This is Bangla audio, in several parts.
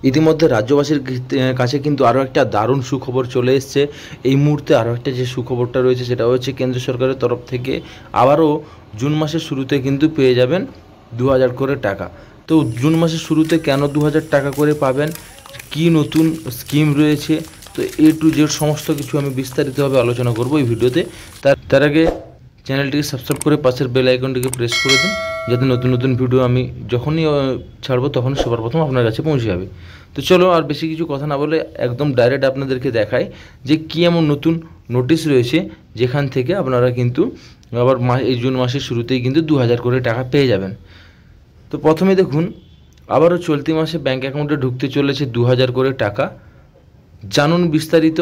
ইতিমধ্যে রাজ্যবাসীর কাছে কিন্তু আরও একটা দারুণ সুখবর চলে এসছে। এই মুহূর্তে আরও একটা যে সুখবরটা রয়েছে সেটা হচ্ছে কেন্দ্র সরকারের তরফ থেকে আবারও জুন মাসের শুরুতে কিন্তু পেয়ে যাবেন 2000 করে টাকা। তো জুন মাসের শুরুতে কেন 2000 টাকা করে পাবেন, কি নতুন স্কিম রয়েছে, তো A to Z সমস্ত কিছু আমি বিস্তারিতভাবে আলোচনা করব এই ভিডিওতে। তার আগে চ্যানেলটিকে সাবস্ক্রাইব করে পাশের বেল আইকনটিকে প্রেস করে দিন, যাতে নতুন নতুন ভিডিও আমি যখনই ছাড়বো তখনই সবার প্রথম আপনার কাছে পৌঁছে যাবে। তো চলো আর বেশি কিছু কথা না বলে একদম ডাইরেক্ট আপনাদেরকে দেখাই যে কী এমন নতুন নোটিশ রয়েছে যেখান থেকে আপনারা কিন্তু আবার এই জুন মাসের শুরুতেই কিন্তু 2000 করে টাকা পেয়ে যাবেন। তো প্রথমে দেখুন, আবারও চলতি মাসে ব্যাঙ্ক অ্যাকাউন্টে ঢুকতে চলেছে 2000 করে টাকা। জানুন বিস্তারিত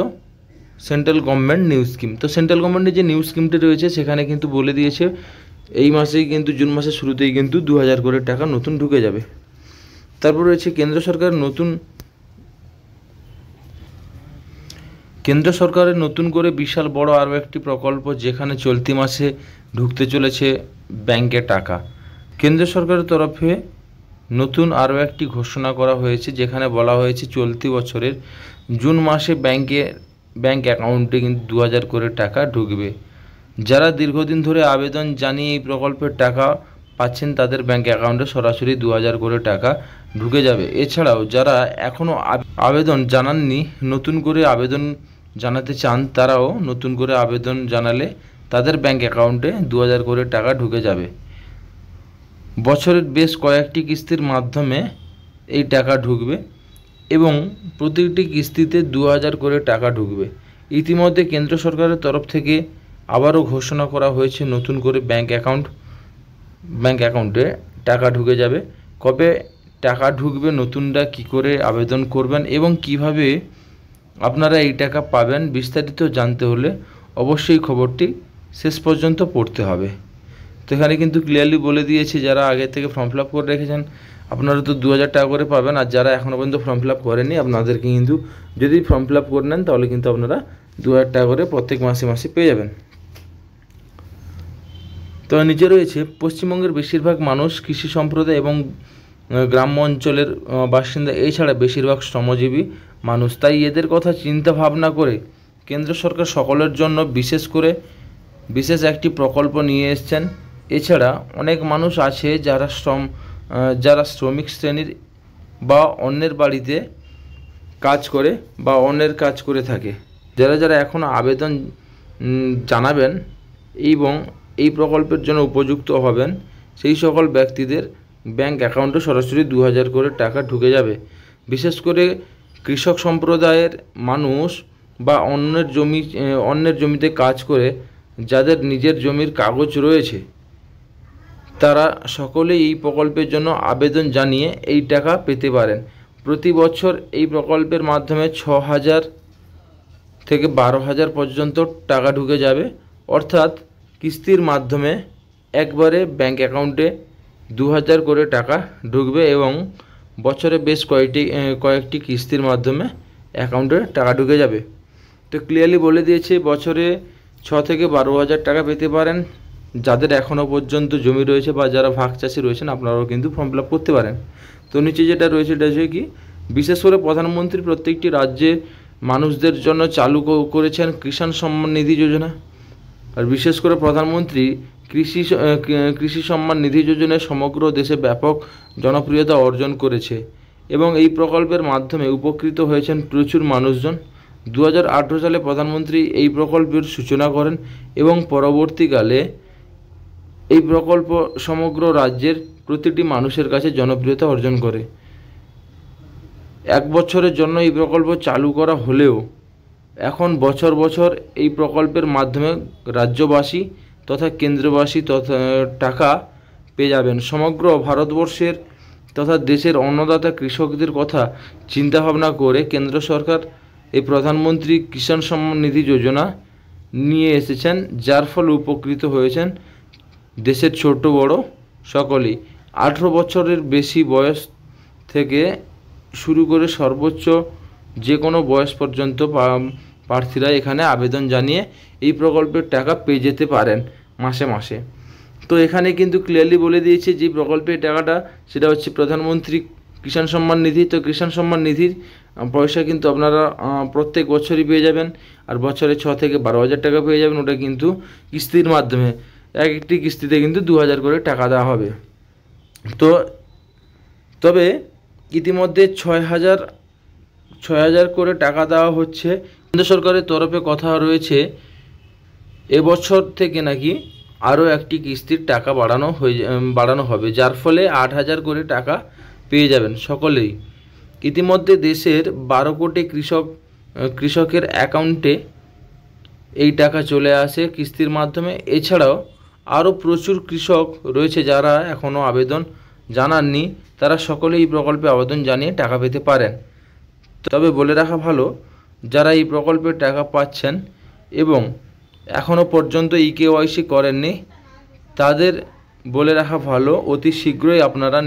সেন্ট্রাল গভর্নমেন্ট নিউ স্কিম। তো সেন্ট্রাল গভর্নমেন্টের যে নিউ স্কিমটি রয়েছে সেখানে কিন্তু বলে দিয়েছে এই মাসেই কিন্তু জুন মাসের শুরুতেই কিন্তু 2000 করে টাকা নতুন ঢুকে যাবে। তারপর রয়েছে কেন্দ্র সরকারের নতুন করে বিশাল বড় আরও একটি প্রকল্প, যেখানে চলতি মাসে ঢুকতে চলেছে ব্যাংকে টাকা। কেন্দ্র সরকারের তরফে নতুন আরও একটি ঘোষণা করা হয়েছে, যেখানে বলা হয়েছে চলতি বছরের জুন মাসে ব্যাংক অ্যাকাউন্টে কিন্তু 2000 করে টাকা ঢুকবে। যারা দীর্ঘদিন ধরে আবেদন জানিয়ে এই প্রকল্পের টাকা পাচ্ছেন তাদের ব্যাংক অ্যাকাউন্টে সরাসরি 2000 করে টাকা ঢুকে যাবে। এছাড়াও যারা এখনও আবেদন জানাননি, নতুন করে আবেদন জানাতে চান, তারাও নতুন করে আবেদন জানালে তাদের ব্যাংক অ্যাকাউন্টে 2000 করে টাকা ঢুকে যাবে। বছরের বেশ কয়েকটি কিস্তির মাধ্যমে এই টাকা ঢুকবে এবং প্রতিটি কিস্তিতে 2000 করে টাকা ঢুকবে। ইতিমধ্যে কেন্দ্র সরকারের তরফ থেকে আবারও ঘোষণা করা হয়েছে নতুন করে ব্যাংক অ্যাকাউন্টে টাকা ঢুকে যাবে। কবে টাকা ঢুকবে, নতুনরা কী করে আবেদন করবেন এবং কিভাবে আপনারা এই টাকা পাবেন, বিস্তারিত জানতে হলে অবশ্যই খবরটি শেষ পর্যন্ত পড়তে হবে। তো এখানে কিন্তু ক্লিয়ারলি বলে দিয়েছে যারা আগে থেকে ফর্ম ফিল আপ করে রেখেছেন আপনারা তো 2000 টাকা করে পাবেন, আর যারা এখনও পর্যন্ত ফর্ম ফিল আপ করেনি আপনাদেরকে কিন্তু যদি ফর্ম ফিল আপ করে নেন তাহলে কিন্তু আপনারা 2000 টাকা করে প্রত্যেক মাসে মাসে পেয়ে যাবেন। তো নিচে রয়েছে পশ্চিমবঙ্গের বেশিরভাগ মানুষ কৃষি সম্প্রদায় এবং গ্রাম্য অঞ্চলের বাসিন্দা, এছাড়া বেশিরভাগ শ্রমজীবী মানুষ। তাই এদের কথা চিন্তা ভাবনা করে কেন্দ্র সরকার সকলের জন্য বিশেষ একটি প্রকল্প নিয়ে এসেছেন। এছাড়া অনেক মানুষ আছে যারা শ্রমিক শ্রেণীর বা অন্যের বাড়িতে কাজ করে বা অন্যের কাজ করে থাকে। যারা এখনও আবেদন জানাবেন এবং এই প্রকল্পের জন্য উপযুক্ত হবেন, সেই সকল ব্যক্তিদের ব্যাংক অ্যাকাউন্টে সরাসরি 2000 করে টাকা ঢুকে যাবে। বিশেষ করে কৃষক সম্প্রদায়ের মানুষ বা অন্যের জমিতে কাজ করে যাদের নিজের জমির কাগজ রয়েছে, তারা সকলেই এই প্রকল্পের জন্য আবেদন জানিয়ে এই টাকা পেতে পারেন। প্রতি বছর এই প্রকল্পের মাধ্যমে 6000 থেকে 12000 পর্যন্ত টাকা ঢুকে যাবে, অর্থাৎ কিস্তির মাধ্যমে একবারে ব্যাংক অ্যাকাউন্টে 2000 করে টাকা ঢুকবে এবং বছরে বেশ কয়েকটি কিস্তির মাধ্যমে অ্যাকাউন্টে টাকা ঢুকে যাবে। তো ক্লিয়ারলি বলে দিয়েছে বছরে 6 থেকে 12000 টাকা পেতে পারেন যাদের এখনও পর্যন্ত জমি রয়েছে বা যারা ভাগ চাষি রয়েছেন, আপনারাও কিন্তু ফর্ম ফিল আপ করতে পারেন। তো নিচে যেটা রয়েছে এটা হচ্ছে কি, বিশেষ করে প্রধানমন্ত্রী প্রত্যেকটি রাজ্যে মানুষদের জন্য চালু করেছেন কিষাণ সম্মান নিধি যোজনা। আর বিশেষ করে প্রধানমন্ত্রী কৃষি সম্মান নিধি যোজনায় সমগ্র দেশে ব্যাপক জনপ্রিয়তা অর্জন করেছে এবং এই প্রকল্পের মাধ্যমে উপকৃত হয়েছেন প্রচুর মানুষজন। 2018 সালে প্রধানমন্ত্রী এই প্রকল্পের সূচনা করেন এবং পরবর্তীকালে এই প্রকল্প সমগ্র রাজ্যের প্রতিটি মানুষের কাছে জনপ্রিয়তা অর্জন করে। 1 বছরের জন্য এই প্রকল্প চালু করা হলেও এখন বছর বছর এই প্রকল্পের মাধ্যমে রাজ্যবাসী তথা কেন্দ্রবাসী টাকা পেয়ে যাবেন। সমগ্র ভারতবর্ষের তথা দেশের অন্নদাতা কৃষকদের কথা চিন্তাভাবনা করে কেন্দ্র সরকার এই প্রধানমন্ত্রী কিষাণ সম্মান নিধি যোজনা নিয়ে এসেছেন, যার ফলে উপকৃত হয়েছেন দেশের ছোট বড় সকলেই। 18 বছরের বেশি বয়স থেকে শুরু করে সর্বোচ্চ যে কোনো বয়স পর্যন্ত প্রার্থীরা এখানে আবেদন জানিয়ে এই প্রকল্পের টাকা পেয়ে যেতে পারেন মাসে মাসে। তো এখানে কিন্তু ক্লিয়ারলি বলে দিয়েছে যে প্রকল্পের টাকাটা সেটা হচ্ছে প্রধানমন্ত্রী কিষাণ সম্মান নিধি। তো কিষাণ সম্মান নিধির পয়সা কিন্তু আপনারা প্রত্যেক বছরই পেয়ে যাবেন, আর বছরে 6 থেকে 12,000 টাকা পেয়ে যাবেন। ওটা কিন্তু কিস্তির মাধ্যমে, এক একটি কিস্তিতে কিন্তু 2,000 করে টাকা দেওয়া হবে। তো তবে ইতিমধ্যে 6,000 করে টাকা দেওয়া হচ্ছে। কেন্দ্র সরকারের তরফে কথা রয়েছে এবছর থেকে নাকি আরও একটি কিস্তির টাকা বাড়ানো হবে, যার ফলে 8,000 করে টাকা পেয়ে যাবেন সকলেই। ইতিমধ্যে দেশের 12 কোটি কৃষকের অ্যাকাউন্টে এই টাকা চলে আসে কিস্তির মাধ্যমে। এছাড়াও আরও প্রচুর কৃষক রয়েছে যারা এখনও আবেদন জানাননি, তারা সকলে এই প্রকল্পে আবেদন জানিয়ে টাকা পেতে পারেন। তবে বলে রাখা ভালো, যারা এই প্রকল্পের টাকা পাচ্ছেন এবং এখনও পর্যন্ত ইকেওয়াইসি করেননি, তাদের বলে রাখা ভালো, অতি শীঘ্রই আপনারা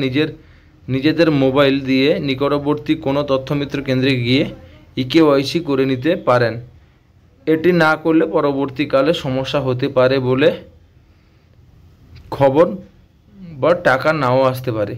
নিজেদের মোবাইল দিয়ে নিকটবর্তী কোনো তথ্যমিত্র কেন্দ্রে গিয়ে ইকেওয়াইসি করে নিতে পারেন। এটি না করলে পরবর্তীকালে সমস্যা হতে পারে বলে খবর, বা টাকা নাও আসতে পারে।